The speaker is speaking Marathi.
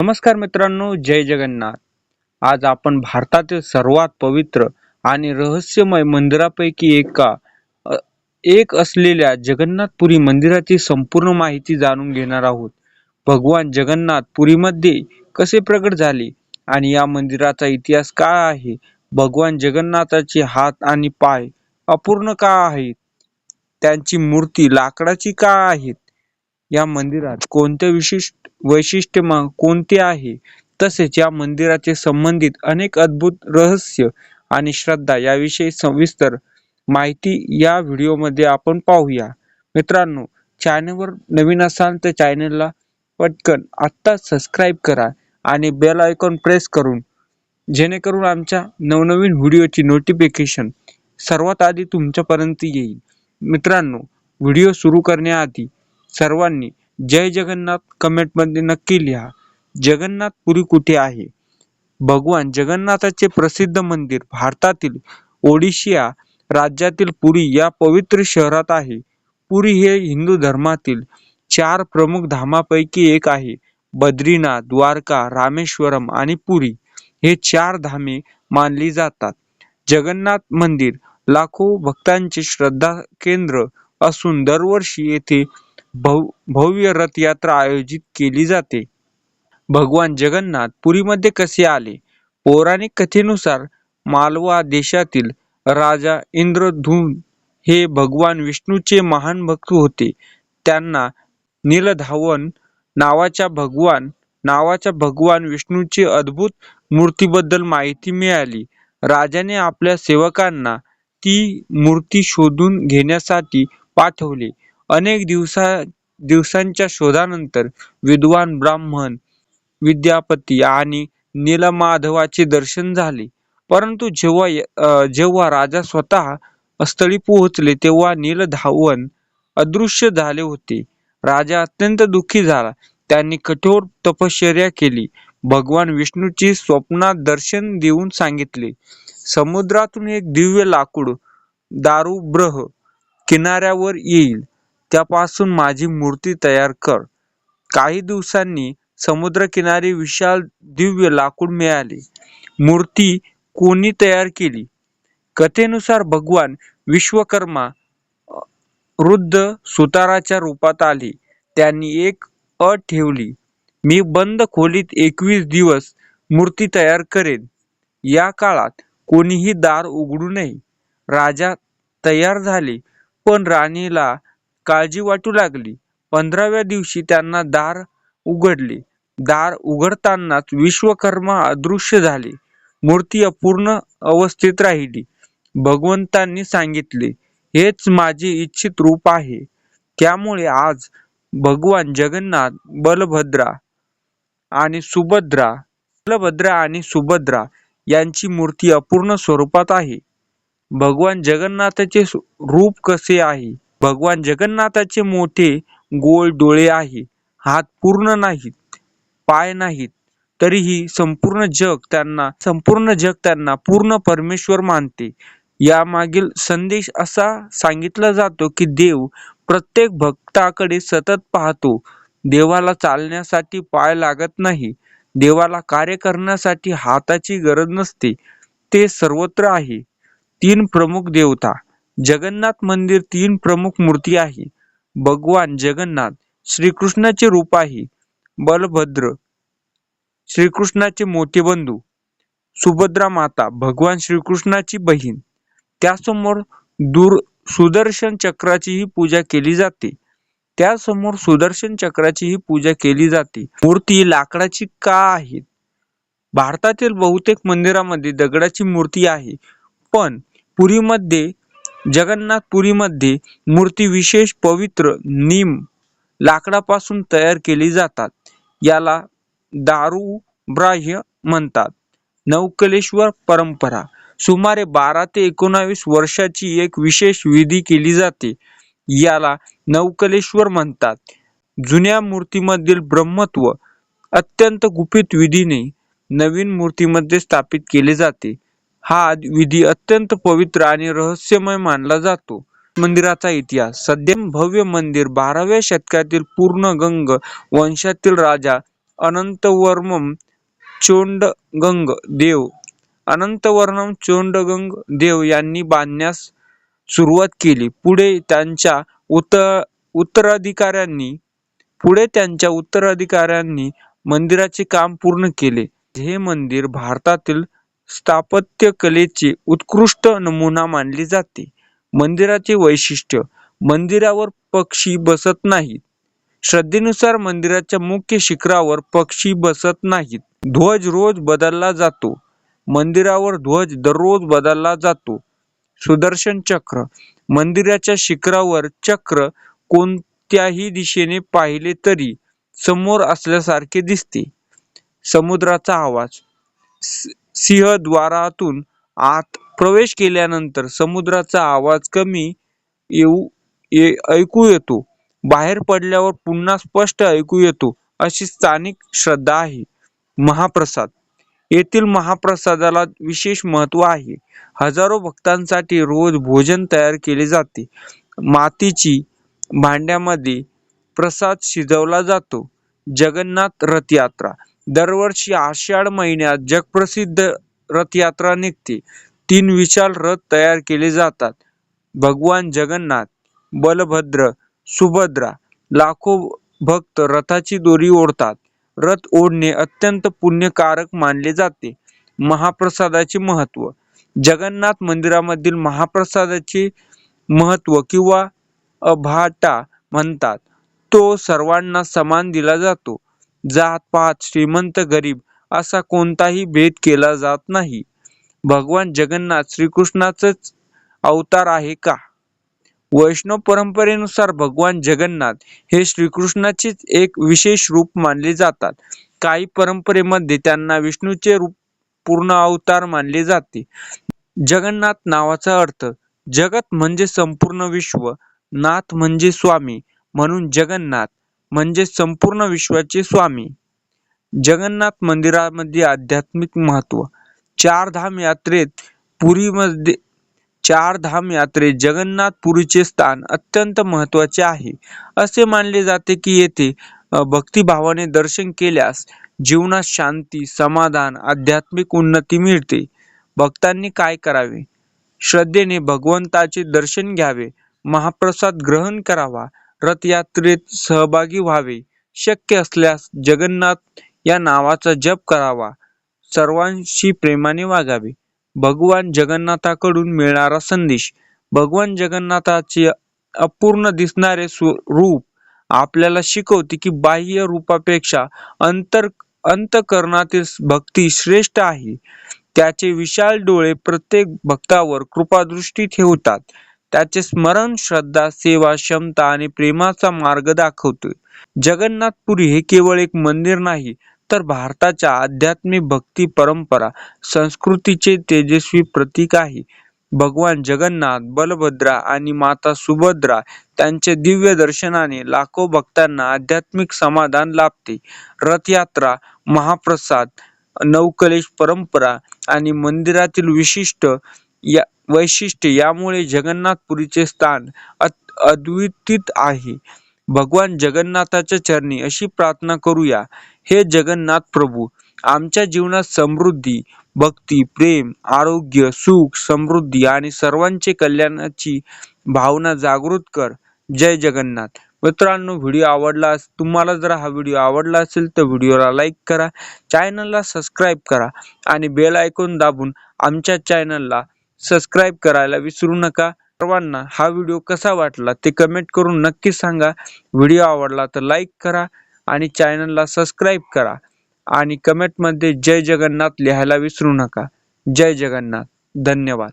नमस्कार मित्रांनो, जय जगन्नाथ. आज आपण भारतातील सर्वात पवित्र आणि रहस्यमय मंदिरापैकी अ, एक असलेल्या जगन्नाथपुरी मंदिराची संपूर्ण माहिती जाणून घेणार आहोत. भगवान जगन्नाथ पुरीमध्ये कसे प्रगट झाले आणि या मंदिराचा इतिहास काय आहे? भगवान जगन्नाथाचे हात आणि पाय अपूर्ण का आहेत? त्यांची मूर्ती लाकडाची का आहेत? या मंदिरात कोणते विशिष्ट वैशिष्ट्य कोणते आहे? तसेच या मंदिराचे संबंधित अनेक अद्भुत रहस्य आणि श्रद्धा याविषयी सविस्तर माहिती या व्हिडिओमध्ये आपण पाहूया. मित्रांनो, चॅनलवर नवीन असाल तर चॅनलला पटकन आत्ता सबस्क्राईब करा आणि बेल आयकॉन प्रेस करून जेणेकरून आमच्या नवनवीन व्हिडिओची नोटिफिकेशन सर्वात आधी तुमच्यापर्यंत येईल. मित्रांनो, व्हिडिओ सुरू करण्याआधी सर्वांनी जय जगन्नाथ कमेंटमध्ये नक्की लिहा. जगन्नाथपुरी कुठे आहे? भगवान जगन्नाथाचे प्रसिद्ध मंदिर भारतातील ओडिशा राज्यातील पुरी या पवित्र शहरात आहे. पुरी हे हिंदू धर्मातील 4 प्रमुख धामापैकी एक आहे. बद्रीनाथ, द्वारका, रामेश्वरम आणि पुरी हे 4 धामे मानली जातात. जगन्नाथ मंदिर लाखो भक्तांचे श्रद्धा केंद्र असून दरवर्षी येथे भव्य रथयात्रा आयोजित केली जाते. भगवान जगन्नाथ पुरीमध्ये कसे आले? पौराणिक कथेनुसार मालवा देशातील राजा इंद्रद्युम्न हे भगवान विष्णूचे महान भक्त होते. त्यांना नीलधावन नावाच्या भगवान विष्णूचे अद्भुत मूर्तीबद्दल माहिती मिळाली. राजाने आपल्या सेवकांना ती मूर्ती शोधून घेण्यासाठी पाठवले. अनेक दिवसांच्या शोधानंतर विद्वान ब्राह्मण, विद्यापती आणि नीलमाधवाचे दर्शन झाले. परंतु जेव्हा राजा स्वतः स्थळी पोहोचले तेव्हा नीलधावन अदृश्य झाले होते. राजा अत्यंत दुःखी झाला. त्यांनी कठोर तपश्चर्या केली. भगवान विष्णूची स्वप्नात दर्शन देऊन सांगितले, समुद्रातून एक दिव्य लाकूड दारुब्रह किनाऱ्यावर येईल, त्यापासून माझी मूर्ती तयार कर. काही दिवसांनी समुद्रकिनारी विशाल दिव्य लाकूड मिळाले. मूर्ती कोणी तयार केली? कथेनुसार भगवान विश्वकर्मा वृद्ध सुताराच्या रूपात आले. त्यांनी एक अट ठेवली, मी बंद खोलीत 21 दिवस मूर्ती तयार करेन. या काळात कोणीही दार उघडू नये. राजा तयार झाले, पण राणीला काळजी वाटू लागली. 15व्या दिवशी त्यांना दार उघडले. दार उघडतानाच विश्वकर्मा अदृश्य झाले. मूर्ती अपूर्ण अवस्थेत राहिली. भगवंतांनी सांगितले, हेच माझे इच्छित रूप आहे. त्यामुळे आज भगवान जगन्नाथ बलभद्रा आणि सुभद्रा यांची मूर्ती अपूर्ण स्वरूपात आहे. भगवान जगन्नाथाचे रूप कसे आहे? भगवान जगन्नाथाचे मोठे गोल डोळे आहे. हात पूर्ण नाहीत, पाय नाहीत, तरीही संपूर्ण जग त्यांना पूर्ण परमेश्वर मानते. यामागील संदेश असा सांगितला जातो की देव प्रत्येक भक्ताकडे सतत पाहतो. देवाला चालण्यासाठी पाय लागत नाही. देवाला कार्य करण्यासाठी हाताची गरज नसते. ते सर्वत्र आहे. 3 प्रमुख देवता. जगन्नाथ मंदिर 3 प्रमुख मूर्ती आहे. भगवान जगन्नाथ श्रीकृष्णाचे रूप आहे. बलभद्र श्रीकृष्णाचे मोठे बंधू. सुभद्रा माता भगवान श्रीकृष्णाची बहीण. त्यासमोर सुदर्शन चक्राचीही पूजा केली जाते. मूर्ती लाकडाची का आहेत? भारतातील बहुतेक मंदिरामध्ये दगडाची मूर्ती आहे, पण जगन्नाथपुरीमध्ये मूर्ती विशेष पवित्र नीम लाकडापासून तयार केली जातात. याला दारुब्राह्य म्हणतात. नवकलेश्वर परंपरा. सुमारे 12 ते 19 वर्षाची एक विशेष विधी केली जाते. याला नवकलेश्वर म्हणतात. जुन्या मूर्तीमधील ब्रह्मत्व अत्यंत गुपित विधीने नवीन मूर्तीमध्ये स्थापित केले जाते. हा विधी अत्यंत पवित्र आणि रहस्यमय मानला जातो. मंदिराचा इतिहास. सध्या भव्य मंदिर 12व्या शतकातील पूर्णगंग वंशातील राजा अनंतवर्मन चोंडगंग देव देव यांनी बांधण्यास सुरुवात केली. पुढे त्यांच्या उत्तराधिकाऱ्यांनी मंदिराचे काम पूर्ण केले. हे मंदिर भारतातील स्थापत्यकलेचे उत्कृष्ट नमुना मानले जाते. मंदिराचे वैशिष्ट्य: मंदिरावर पक्षी बसत नाहीत. श्रद्धेनुसार मंदिराच्या मुख्य शिखरावर पक्षी बसत नाहीत. ध्वज रोज बदलला जातो. मंदिरावर ध्वज दररोज बदलला जातो. सुदर्शन चक्र: मंदिराच्या शिखरावर चक्र कोणत्याही दिशेने पाहिले तरी समोर असल्यासारखे दिसते. समुद्राचा आवाज: सिंहद्वारातून आत प्रवेश केल्यानंतर समुद्राचा आवाज कमी ऐकू येतो. बाहेर पडल्यावर पुन्हा स्पष्ट ऐकू येतो, अशी स्थानिक श्रद्धा आहे. महाप्रसाद: येथील महाप्रसादाला विशेष महत्त्व आहे. हजारो भक्तांसाठी रोज भोजन तयार केले जाते. मातीची भांड्यामध्ये प्रसाद शिजवला जातो. जगन्नाथ रथयात्रा: दरवर्षी आषाढ महिन्यात जगप्रसिद्ध रथयात्रा निघते. 3 विशाल रथ तयार केले जातात. भगवान जगन्नाथ, बलभद्र, सुभद्रा. लाखो भक्त रथाची दोरी ओढतात. रथ ओढणे अत्यंत पुण्यकारक मानले जाते. महाप्रसादाचे महत्त्व: जगन्नाथ मंदिरामधील महाप्रसादाचे महत्त्व किंवा अभाटा म्हणतात, तो सर्वांना समान दिला जातो. जात-पात, श्रीमंत, गरीब असा कोणताही भेद केला जात नाही. भगवान जगन्नाथ श्रीकृष्णाचाच अवतार आहे का? वैष्णव परंपरेनुसार भगवान जगन्नाथ हे श्रीकृष्णाचेच एक विशेष रूप मानले जातात. काही परंपरेमध्ये त्यांना विष्णूचे पूर्ण अवतार मानले जाते. जगन्नाथ नावाचा अर्थ: जगत म्हणजे संपूर्ण विश्व, नाथ म्हणजे स्वामी, म्हणून जगन्नाथ म्हणजे संपूर्ण विश्वाचे स्वामी. जगन्नाथ मंदिरामध्ये आध्यात्मिक महत्त्व: चारधाम यात्रेत जगन्नाथपुरीचे स्थान अत्यंत महत्त्वाचे आहे. असे मानले जाते की येथे भक्तिभावाने दर्शन केल्यास जीवनात शांती, समाधान, आध्यात्मिक उन्नती मिळते. भक्तांनी काय करावे? श्रद्धेने भगवंताचे दर्शन घ्यावे. महाप्रसाद ग्रहण करावा. रथयात्रेत सहभागी व्हावे. शक्य असल्यास जगन्नाथ या नावाचा जप करावा. सर्वांशी प्रेमाने वागावे. भगवान जगन्नाथाकडून मिळणारा संदेश: भगवान जगन्नाथाचे अपूर्ण दिसणारे रूप आपल्याला शिकवते की बाह्य रूपापेक्षा अंतःकरणातील भक्ती श्रेष्ठ आहे. त्याचे विशाल डोळे प्रत्येक भक्तावर कृपादृष्टी ठेवतात. त्याचे स्मरण श्रद्धा, सेवा, क्षमता आणि प्रेमाचा मार्ग दाखवते. जगन्नाथपुरी हे केवळ एक मंदिर नाही, तर भारताच्या आध्यात्मिक भक्ती परंपरा संस्कृतीचे तेजस्वी प्रतीक आहे. भगवान जगन्नाथ, बलभद्रा आणि माता सुभद्रा त्यांच्या दिव्य दर्शनाने लाखो भक्तांना आध्यात्मिक समाधान लाभते. रथयात्रा, महाप्रसाद, नवकलेश परंपरा आणि मंदिरातील वैशिष्ट्य यामुळे जगन्नाथपुरीचे स्थान अद्वितीय आहे. भगवान जगन्नाथाच्या चरणी अशी प्रार्थना करूया: हे जगन्नाथ प्रभू, आमच्या जीवनात समृद्धी, भक्ती, प्रेम, आरोग्य, सुख, समृद्धी आणि सर्वांचे कल्याणाची भावना जागृत कर. जय जगन्नाथ. मित्रांनो, तुम्हाला जर हा व्हिडिओ आवडला असेल तर व्हिडिओला लाईक करा, चॅनलला सबस्क्राईब करा आणि बेल आयकॉन दाबून आमच्या चॅनलला सबस्क्राईब करायला विसरू नका. सर्वांना हा व्हिडिओ कसा वाटला ते कमेंट करून नक्की सांगा. व्हिडिओ आवडला तर लाईक करा आणि चॅनलला सबस्क्राईब करा आणि कमेंटमध्ये जय जगन्नाथ लिहायला विसरू नका. जय जगन्नाथ. धन्यवाद.